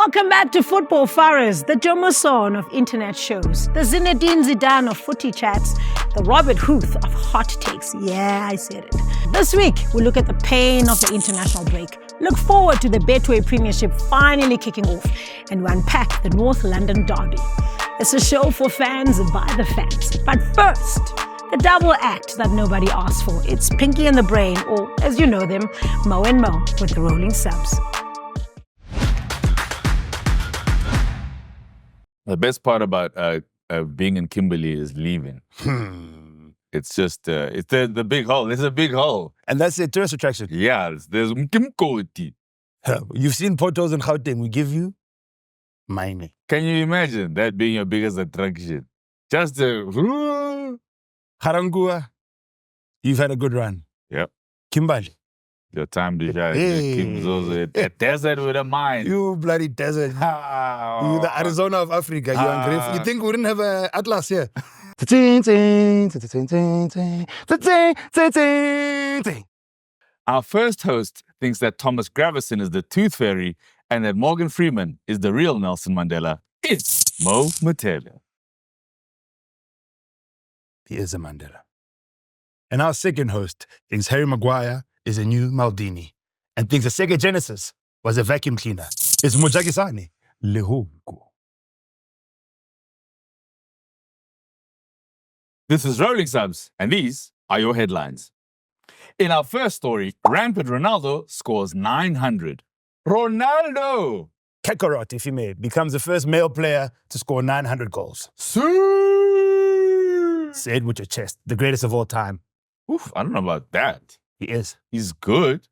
Welcome back to Football Faras, the Jomoson of internet shows, the Zinedine Zidane of footy chats, the Robert Huth of hot takes. Yeah, I said it. This week, we look at the pain of the international break, look forward to the Betway Premiership finally kicking off, and we unpack the North London derby. It's a show for fans by the fans. But first, the double act that nobody asked for. It's Pinky and the Brain, or as you know them, Mo and Mo with the rolling subs. The best part about being in Kimberley is leaving. It's just, it's the big hole. There's a big hole. And that's a tourist attraction. Yeah, there's Mkimkoti. You've seen photos in Gauteng. We give you mining. Can you imagine that being your biggest attraction? Just Harangua, you've had a good run. Yep. Kimberley. Your time to shine. Hey. Kim's also a desert with a mind. You bloody desert. You the Arizona of Africa. You're ungrateful. You think we didn't have an atlas here? Our first host thinks that Thomas Gravison is the Tooth Fairy and that Morgan Freeman is the real Nelson Mandela. It's Mo Mothebe. He is a Mandela. And our second host thinks Harry Maguire is a new Maldini and thinks the Sega Genesis was a vacuum cleaner. It's Mojak Lehoko. This is Rolling Subs, and these are your headlines. In our first story, rampant Ronaldo scores 900. Ronaldo! Kakarot, if you may, becomes the first male player to score 900 goals. Say it with your chest. The greatest of all time. Oof, I don't know about that. He is. He's good.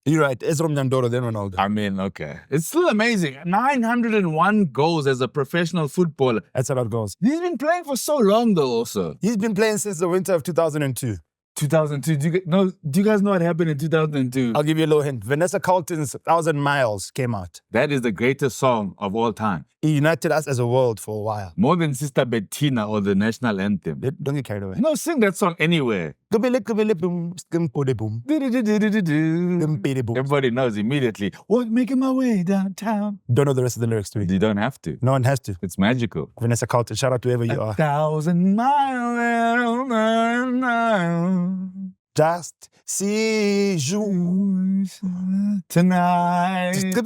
You're right. Ezra Mnyandoro, then Ronaldo. I mean, okay. It's still amazing. 901 goals as a professional footballer. That's a lot of goals. He's been playing for so long, though, also. He's been playing since the winter of 2002. 2002. Do you guys know what happened in 2002? I'll give you a little hint. Vanessa Carlton's 1,000 Miles came out. That is the greatest song of all time. He united us as a world for a while. More than Sister Bettina or the national anthem. Don't get carried away. No, sing that song anywhere. Everybody knows immediately. What, making my way downtown? Don't know the rest of the lyrics to it. You don't have to. No one has to. It's magical. Vanessa Carlton, shout out to whoever you are. 1,000 miles. Just see you tonight. You know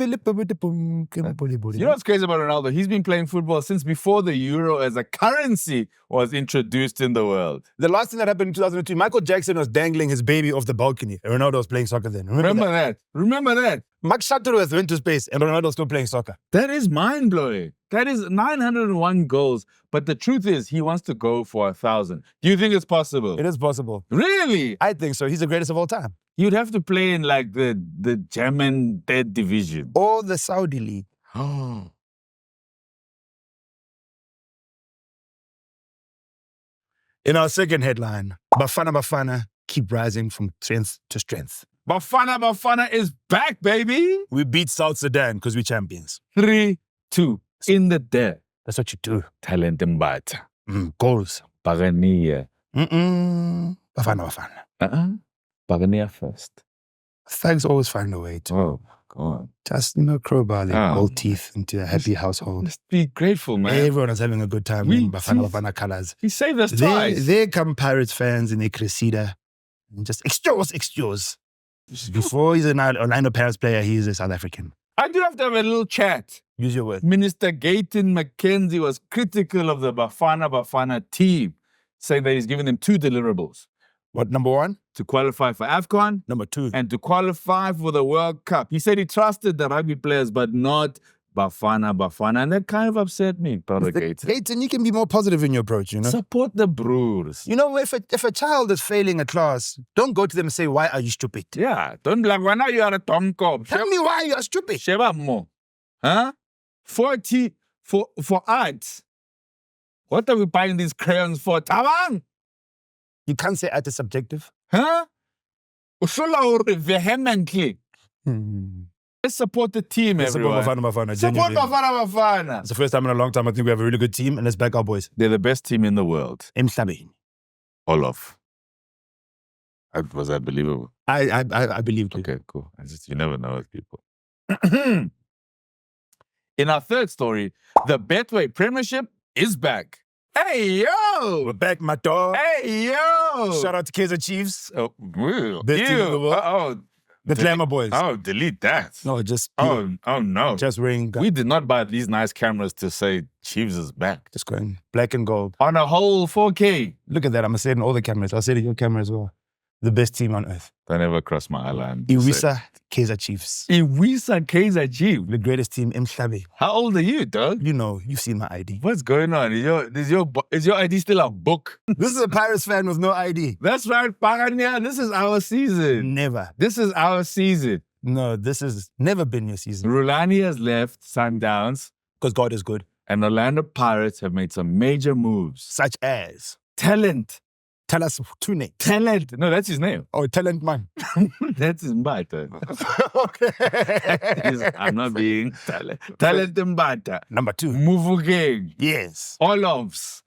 what's crazy about Ronaldo? He's been playing football since before the euro as a currency was introduced in the world. The last thing that happened in 2002, Michael Jackson was dangling his baby off the balcony. And Ronaldo was playing soccer then. Remember that? Remember that? Max Shuttleworth went to space and Ronaldo was still playing soccer. That is mind-blowing. That is 901 goals. But the truth is, he wants to go for 1,000. Do you think it's possible? It is possible. Really? I think so. He's the greatest of all time. You'd have to play in like the German third division. Or the Saudi league. Oh. In our second headline, Bafana Bafana keep rising from strength to strength. Bafana Bafana is back, baby. We beat South Sudan because we're champions. 3-2 in the day. That's what you do. Talent mbata. Goals. Pagania. Bafana Bafana. Pagania first. Thugs always find a way to. Oh, go on. Just, crowbar their gold teeth into a happy household. Just be grateful, man. Everyone is having a good time in Bafana Bafana colors. He saved us twice. There come Pirates fans in their Cressida. And just excuse. Before he's an Orlando Pirates player, he's a South African. I do have to have a little chat. Use your word. Minister Gayton McKenzie was critical of the Bafana Bafana team, saying that he's given them 2 deliverables. What, number 1? To qualify for AFCON. Number 2. And to qualify for the World Cup. He said he trusted the rugby players, but not Bafana Bafana. And that kind of upset me, Brother Gayton. Gayton, you can be more positive in your approach, Support the Brewers. If a child is failing a class, don't go to them and say, why are you stupid? Yeah, don't be like, why now you are a tomcop. Tell me why you are stupid. Sheba mo. Huh? 40 for art. What are we buying these crayons for? Tawang! You can't say art is subjective. Huh? Vehemently. Let's support the team, everyone. Support Bafana Bafana. Support Bafana Bafana. It's the first time in a long time I think we have a really good team, and let's back our boys. They're the best team in the world. Emhlabeni. All of. Was that believable? I believed it. Okay, cool. You never know with people. In our third story, the Betway Premiership is back. Hey, yo! We're back, my dog. Hey, yo! Shout out to Kaizer Chiefs. Oh, Best team in the world. The Glamour Boys. Oh, delete that. No, just Oh no. just wearing We did not buy these nice cameras to say Chiefs is back. just going black and gold. On a whole 4K. Look at that. I'm gonna say it in all the cameras. I'll say it in your camera as well. The best team on earth. That never crossed my line. Iwisa Kaizer Chiefs. Iwisa Kaizer Chiefs. The greatest team in Mhlabe. How old are you, dog? You know, you've seen my ID. What's going on? Is your ID still a book? This is a Pirates fan with no ID. That's right, Pagania. This is our season. Never. This is our season. No, this has never been your season. Rulani has left Sundowns, Because God is good. and Orlando Pirates have made some major moves. Such as. Talent. Tell us 2 names. Talent. No, that's his name. Oh, talent man. That's his Mbata. Okay. I'm not being talent. Talent Mbata. Number 2. Muvugeng. Yes. Olofs.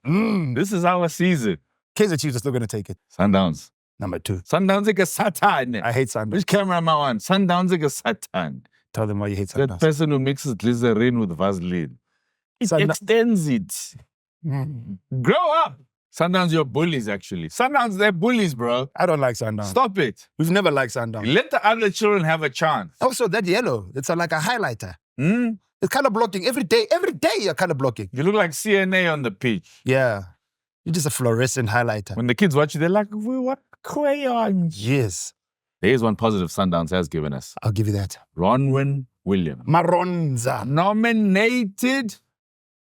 This is our season. Kaizer Chiefs are still going to take it. Sundowns. Number 2. Sundowns like a Satan. I hate Sundowns. Which camera am I on? Sundowns like a Satan. Tell them why you hate That Sundowns. person who mixes glycerin with Vaseline. It extends it. Grow up. Sundowns, you're bullies, actually. Sundowns, they're bullies, bro. I don't like Sundowns. Stop it. We've never liked Sundowns. Let the other children have a chance. Also, that yellow, it's like a highlighter. Hmm? It's color blocking every day. Every day you're color blocking. You look like CNA on the pitch. Yeah. You're just a fluorescent highlighter. When the kids watch you, they're like, we want crayons. Yes. There's one positive Sundowns has given us. I'll give you that. Ronwin Williams. Maronza. Nominated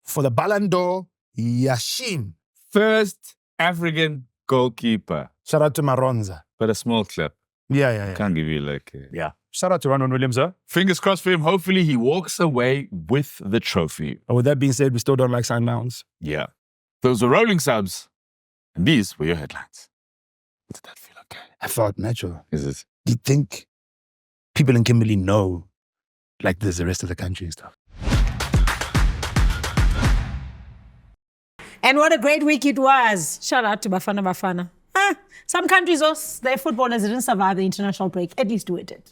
For the Ballon d'Or, Yashin. first African goalkeeper. Shout out to Maronza. But a small clip. Yeah. Can't give you like... Yeah. Shout out to Ronwin Williams, huh? Fingers crossed for him. Hopefully he walks away with the trophy. And with that being said, we still don't like Sundowns. Yeah. Those were rolling subs. And these were your headlines. Did that feel okay? I felt natural. Is it? Do you think people in Kimberley know like there's the rest of the country and stuff? And what a great week it was. Shout out to Bafana Bafana. Some countries, their footballers didn't survive the international break. At least we did.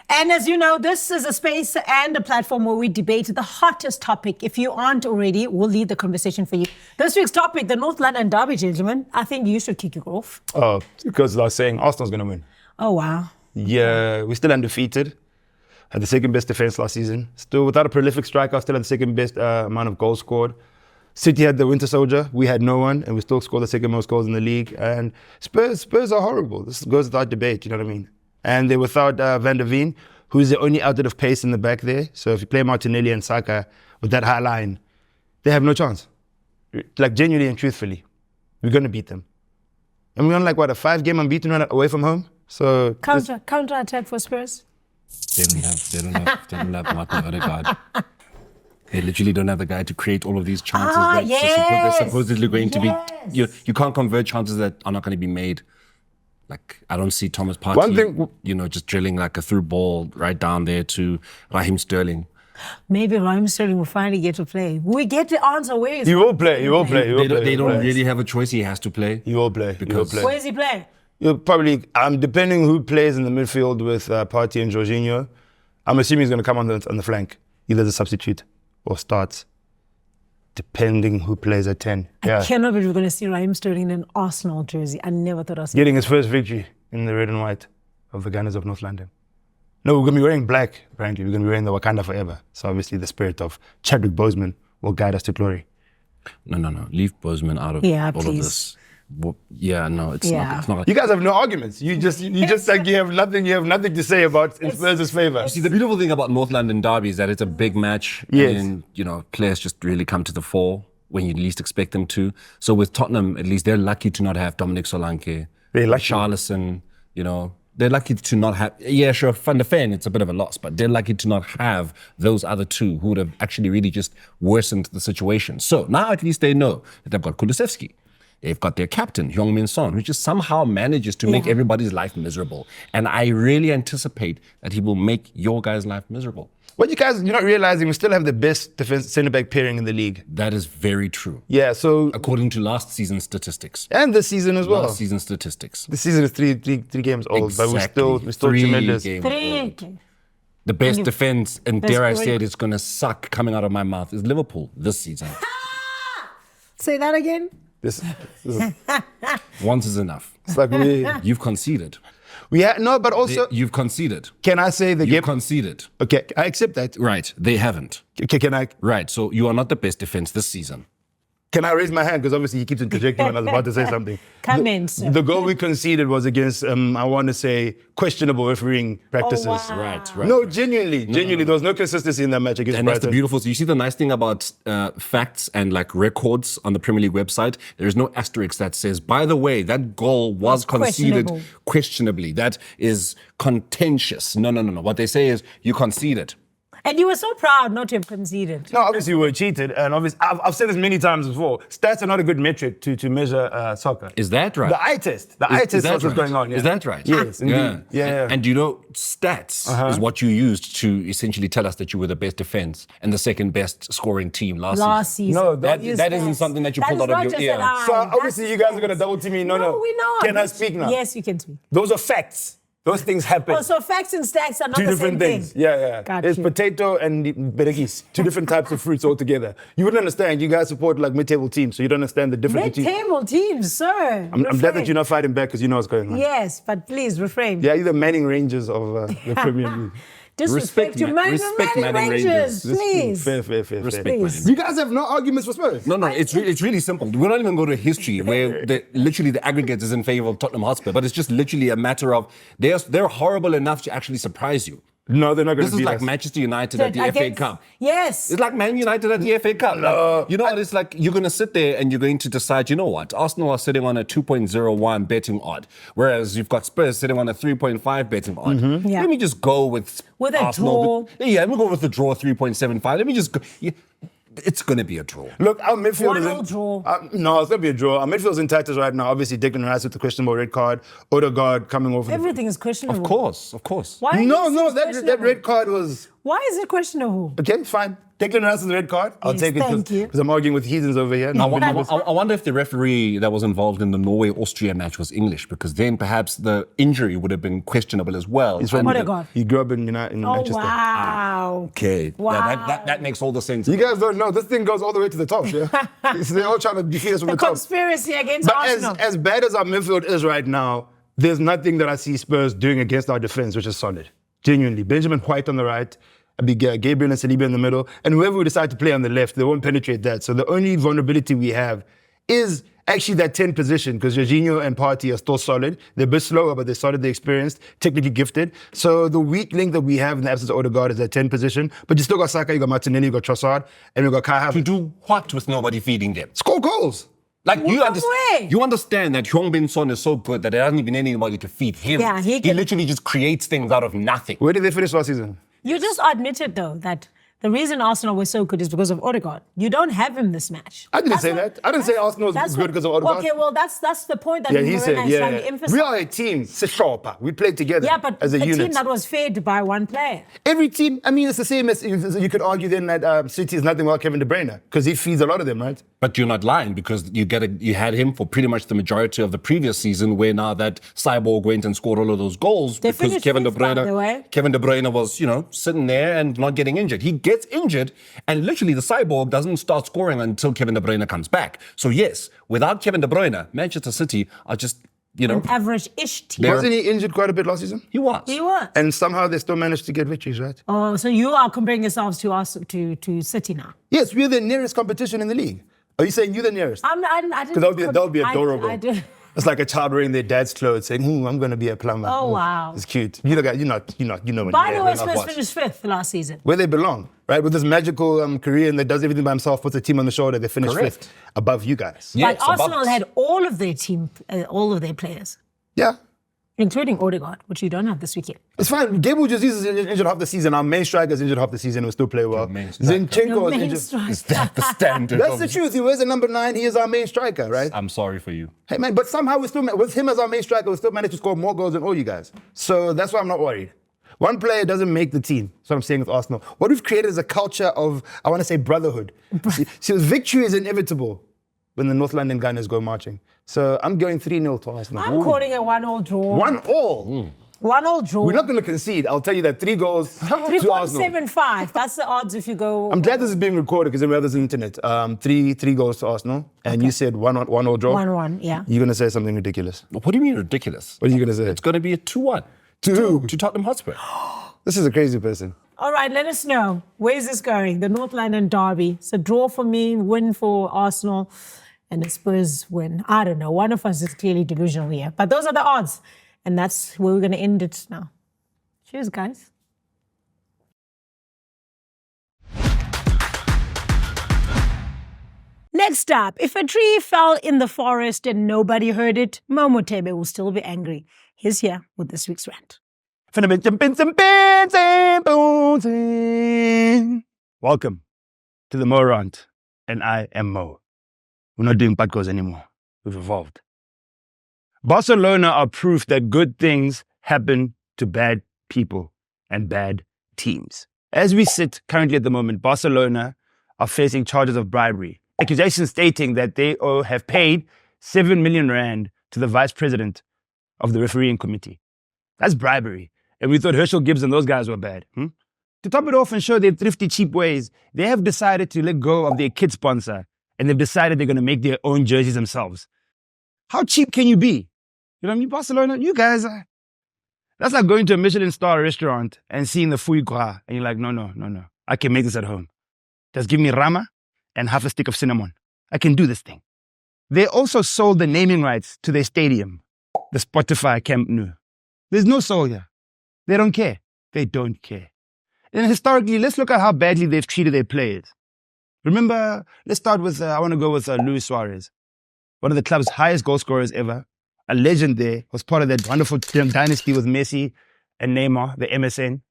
And as you know, this is a space and a platform where we debate the hottest topic. If you aren't already, we'll lead the conversation for you. This week's topic, the North London Derby, gentlemen. I think you should kick it off. Oh, because I was saying Arsenal's going to win. Oh, wow. Yeah, we're still undefeated. Had the second best defense last season. Still without a prolific striker, still had the second best amount of goals scored. City had the Winter Soldier. We had no one, and we still scored the second most goals in the league. And Spurs are horrible. This goes without debate, you know what I mean? And they're without Van der Veen, who's the only outlet of pace in the back there. So if you play Martinelli and Saka with that high line, they have no chance. Like, genuinely and truthfully, we're going to beat them. And we're on, like, what, a 5-game unbeaten run away from home? So Counter attack for Spurs? They don't have Martin Odegaard. They literally don't have the guy to create all of these chances they're supposedly going to be. You can't convert chances that are not going to be made. Like, I don't see Thomas Partey, One thing, just drilling like a through ball right down there to Raheem Sterling. Maybe Raheem Sterling will finally get to play. We get the answer. Where is he will play. They don't really have a choice. He has to play. He will play. Where is he playing? You'll probably, depending who plays in the midfield with Partey and Jorginho, I'm assuming he's going to come on the flank, either as a substitute or starts, depending who plays at 10. I cannot believe we're going to see Raheem Sterling in an Arsenal jersey. I never thought I was getting his first victory in the red and white of the Gunners of North London. No, we're going to be wearing black, apparently. We're going to be wearing the Wakanda forever. So obviously the spirit of Chadwick Boseman will guide us to glory. No. Leave Boseman out of all of this. It's not. You guys have no arguments. You just like you have nothing to say about in Spurs' favour. See, the beautiful thing about North London Derby is that it's a big match. Yes. And players just really come to the fore when you least expect them to. So with Tottenham, at least they're lucky to not have Dominic Solanke, Charlison, they're lucky to not have, Van der Ven, it's a bit of a loss, but they're lucky to not have those other two who would have actually really just worsened the situation. So now at least they know that they've got Kulusevski. They've got their captain, Heung-min Son, who just somehow manages to make everybody's life miserable. And I really anticipate that he will make your guys' life miserable. What you're not realizing, we still have the best defense centre-back pairing in the league. That is very true. Yeah, so... according to last season's statistics. And this season as well. Last season's statistics. This season is three games old, exactly. but we're still tremendous. 3. The best defense, and Best dare I scoring. say it, it's going to suck coming out of my mouth, is Liverpool this season. Say that again. This is Once is enough. it's like You've conceded. no, but also You've conceded. can I say the You've game? conceded. Okay, I accept that. Right. They haven't. Okay, Right. So you are not the best defense this season. Can I raise my hand? Because obviously he keeps interjecting when I was about to say something. Come in, sir. The goal we conceded was against, I want to say, questionable refereeing practices. wow. Right. No, genuinely, there was no consistency in that match against And that's the Brighton. beautiful. So you see the nice thing about facts and like records on the Premier League website. There is no asterisk that says, by the way, that goal was conceded questionably. That is contentious. No. What they say is you conceded. And you were so proud not to have conceded. No, obviously we were cheated, and obviously I've said this many times before. Stats are not a good metric to measure soccer. Is that right? The eye test. The eye test is that what's right? going on. Yeah. Is that right? Yes, indeed. Yeah. And you know, stats is what you used to essentially tell us that you were the best defense and the second best scoring team last season. No, that isn't something that you pulled out of your ear. So obviously you guys are going to double team me. No. we're not. Can I speak now? Yes, you can speak. Those are facts. Those things happen. Oh, so facts and stats are not Two the different same things. thing. Yeah. Got It's you. potato and berekis. Two different types of fruits altogether. You wouldn't understand. You guys support like mid-table teams, so you don't understand the difference between. Mid-table teams, sir. I'm glad that you're not fighting back because you know what's going on. Yes, but please refrain. Yeah, you're the Manning Rangers of the Premier League. Disrespect to Respect Manning Manning Rangers, Rangers. please. Fair. Respect Please. You guys have no arguments for Spurs. No, it's really simple. We're not even going to history where literally the aggregate is in favour of Tottenham Hotspur, but it's just literally a matter of they're horrible enough to actually surprise you. No, they're not going This to is beat like us. Manchester United at the FA Against- Cup. Yes. It's like Man United at the FA Cup. Like, you know what? It's like you're going to sit there and you're going to decide, you know what? Arsenal are sitting on a 2.01 betting odd, whereas you've got Spurs sitting on a 3.5 betting odd. Yeah. Let me just go with a Arsenal. draw. Yeah, let me go with the draw 3.75. Let me just go. Yeah, it's going to be a draw. Look, our midfield is 1-0 draw. no, it's going to be a draw. Our midfield's in tightness right now. Obviously, Declan Rice with the questionable red card. Odegaard coming over. Everything is questionable. Of course. Why is No, this that questionable? red card was... Why is it questionable? Okay, fine. Declan Rice's red card. I'll Yes, take it thank you. because I'm arguing with heathens over here. I wonder if the referee that was involved in the Norway-Austria match was English, because then perhaps the injury would have been questionable as well. He's from, Odegaard. he grew up in Manchester. Wow. Okay. Wow. That makes all the sense. You guys don't know. This thing goes all the way to the top, yeah? They're all trying to defeat us from the top. Conspiracy against But Arsenal. as bad as our midfield is right now, there's nothing that I see Spurs doing against our defense, which is solid. Genuinely. Benjamin White on the right, Gabriel and Saliba in the middle, and whoever we decide to play on the left, they won't penetrate that. So the only vulnerability we have is actually that 10 position, because Jorginho and Partey are still solid. They're a bit slower, but they're solid, they're experienced, technically gifted. So the weak link that we have in the absence of Odegaard is that 10 position. But you still got Saka, you got Martinelli, you got Trossard, and you got Kai To Havertz. do what with nobody feeding them? Score goals. Like you What way? you understand that Hyung Bin Son is so good that there hasn't been anybody to feed him. Yeah, he he can- literally just creates things out of nothing. Where did they finish last season? You just admitted, though, that the reason Arsenal was so good is because of Odegaard. You don't have him this match. I didn't That's say what- that. I didn't say Arsenal was that's good what- because of Odegaard. Okay, well, that's the point that Yeah, he Morena said, is trying to yeah. emphasize. We are a team. Sishopa. We played together Yeah, but as a a unit. team that was fed by one player. Every team, I mean, it's the same as you could argue then that City is nothing without Kevin De Bruyne because he feeds a lot of them, right? But you're not lying, because you had him for pretty much the majority of the previous season, where now that Cyborg went and scored all of those goals They because finished Kevin De fifth, by the way. Bruyne was, sitting there and not getting injured. He gets injured, and literally the Cyborg doesn't start scoring until Kevin De Bruyne comes back. So yes, without Kevin De Bruyne, Manchester City are just, An average-ish team. Wasn't he injured quite a bit last season? he was. He was. And somehow they still managed to get victories, right? Oh, so you are comparing yourselves to us to City now. Yes, we're the nearest competition in the league. Are you saying you're the nearest? I didn't. Because that would be adorable. I do. It's like a child wearing their dad's clothes saying, I'm going to be a plumber. Oh, wow. It's cute. You know when By you're the way, there. Spurs what? finished fifth last season. Where they belong, right? With this magical Korean that does everything by himself, puts a team on the shoulder, they finish Correct. fifth above you guys. Yeah, But it's above Arsenal us. had all of their team, all of their players, Yeah. including Odegaard, which you don't have this weekend. It's fine. Gabriel Jesus is injured half the season. Our main striker is injured half the season and will still play well. main striker. Zinchenko Your is main injured. striker. Is that the standard? That's the truth. He wears a number 9. He is our main striker, right? I'm sorry for you. Hey, man, but somehow with him as our main striker, we still managed to score more goals than all you guys. So that's why I'm not worried. One player doesn't make the team. That's what I'm saying with Arsenal. What we've created is a culture of, I want to say, brotherhood. See, victory is inevitable when the North London Gunners go marching. So I'm going 3-0 to Arsenal. I'm calling a 1-1 draw. 1-1. 1-1 draw. We're not going to concede. I'll tell you that 3 goals to Arsenal. 3.75. That's the odds if you go. I'm glad this is being recorded because we have this on the internet. 3 goals to Arsenal. And you said 1-1 draw. 1-1, yeah. You're going to say something ridiculous. What do you mean ridiculous? What are you going to say? It's going to be a 2-1. To Tottenham Hotspur. This is a crazy person. All right, let us know. Where's this going? The North London derby. It's a draw for me, win for Arsenal, and a Spurs win. I don't know. One of us is clearly delusional here. But those are the odds. And that's where we're going to end it now. Cheers, guys. Next up, if a tree fell in the forest and nobody heard it, Mothebe will still be angry. He's here with this week's rant. Welcome to the Mo Rant, and I am Mo. We're not doing podcasts anymore. We've evolved. Barcelona are proof that good things happen to bad people and bad teams. As we sit currently at the moment, Barcelona are facing charges of bribery. Accusations stating that they have paid 7 million rand to the vice president of the refereeing committee. That's bribery. And we thought Herschel Gibbs and those guys were bad. To top it off and show their thrifty, cheap ways, they have decided to let go of their kit sponsor and they've decided they're going to make their own jerseys themselves. How cheap can you be? You know what I mean? Barcelona, you guys are... That's like going to a Michelin star restaurant and seeing the foie gras and you're like, no. I can make this at home. Just give me rama and half a stick of cinnamon. I can do this thing. They also sold the naming rights to their stadium, the Spotify Camp Nou. There's no soul here. They don't care. They don't care. And historically, let's look at how badly they've treated their players. Remember, let's start with, I want to go with Luis Suarez, one of the club's highest goal scorers ever. A legend there, was part of that wonderful dynasty with Messi and Neymar, the MSN.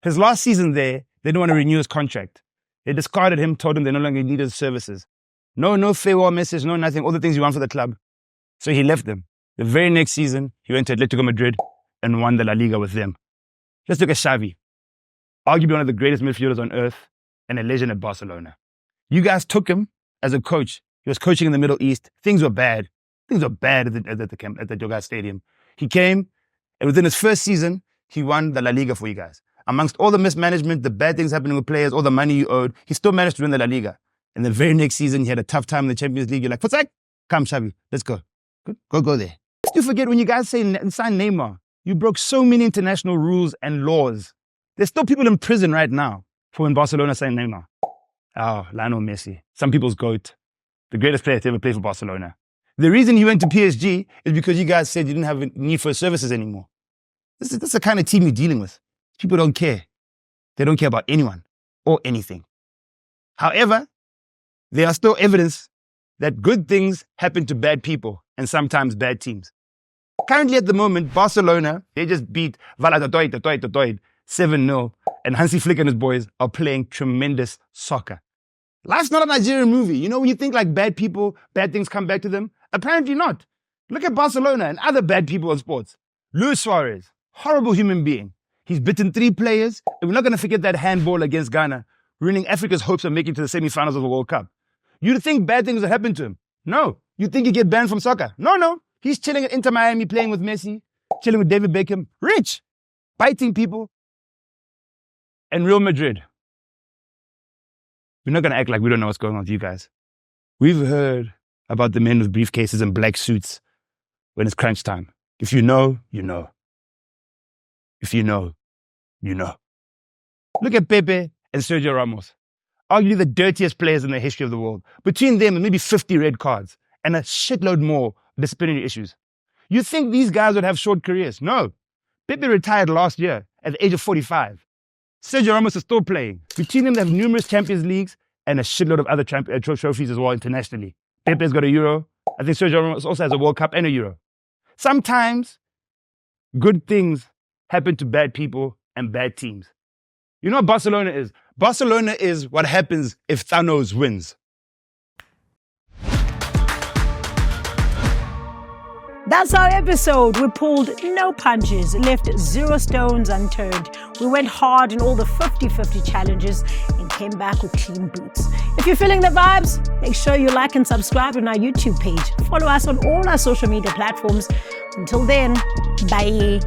His last season there, they didn't want to renew his contract. They discarded him, told him they no longer needed his services. No farewell message, no nothing, all the things you want for the club. So he left them. The very next season, he went to Atletico Madrid and won the La Liga with them. Let's look at Xavi, arguably one of the greatest midfielders on earth and a legend at Barcelona. You guys took him as a coach. He was coaching in the Middle East. Things were bad. Things were bad at the Yoga Stadium. He came, and within his first season, he won the La Liga for you guys. Amongst all the mismanagement, the bad things happening with players, all the money you owed, he still managed to win the La Liga. And the very next season, he had a tough time in the Champions League. You're like, Futsak, come Xavi, let's go. Good, go there. You forget when you guys say sign Neymar, you broke so many international rules and laws. There's still people in prison right now for when Barcelona signed Neymar. Oh, Lionel Messi, some people's GOAT, the greatest player to ever play for Barcelona. The reason he went to PSG is because you guys said you didn't have a need for services anymore. This is the kind of team you're dealing with. People don't care. They don't care about anyone or anything. However, there are still evidence that good things happen to bad people and sometimes bad teams. Currently at the moment, Barcelona, they just beat Valladolid 7-0, and Hansi Flick and his boys are playing tremendous soccer. Life's not a Nigerian movie. You know, when you think like bad people, bad things come back to them? Apparently not. Look at Barcelona and other bad people in sports. Luis Suarez, horrible human being. He's bitten 3 players, and we're not going to forget that handball against Ghana, ruining Africa's hopes of making to the semi-finals of the World Cup. You'd think bad things would happen to him. No. You think he'd get banned from soccer. No. He's chilling at Inter Miami, playing with Messi, chilling with David Beckham, rich, biting people. And Real Madrid. We're not going to act like we don't know what's going on with you guys. We've heard about the men with briefcases and black suits when it's crunch time. If you know, you know. If you know, you know. Look at Pepe and Sergio Ramos, arguably the dirtiest players in the history of the world. Between them, maybe 50 red cards and a shitload more disciplinary issues. You think these guys would have short careers? No. Pepe retired last year at the age of 45. Sergio Ramos is still playing. Between them, they have numerous Champions Leagues and a shitload of other trophies as well internationally. Pepe's got a Euro. I think Sergio Ramos also has a World Cup and a Euro. Sometimes good things happen to bad people and bad teams. You know what Barcelona is? Barcelona is what happens if Thanos wins. That's our episode. We pulled no punches, left 0 stones unturned. We went hard in all the 50-50 challenges and came back with clean boots. If you're feeling the vibes, make sure you like and subscribe on our YouTube page. Follow us on all our social media platforms. Until then, bye.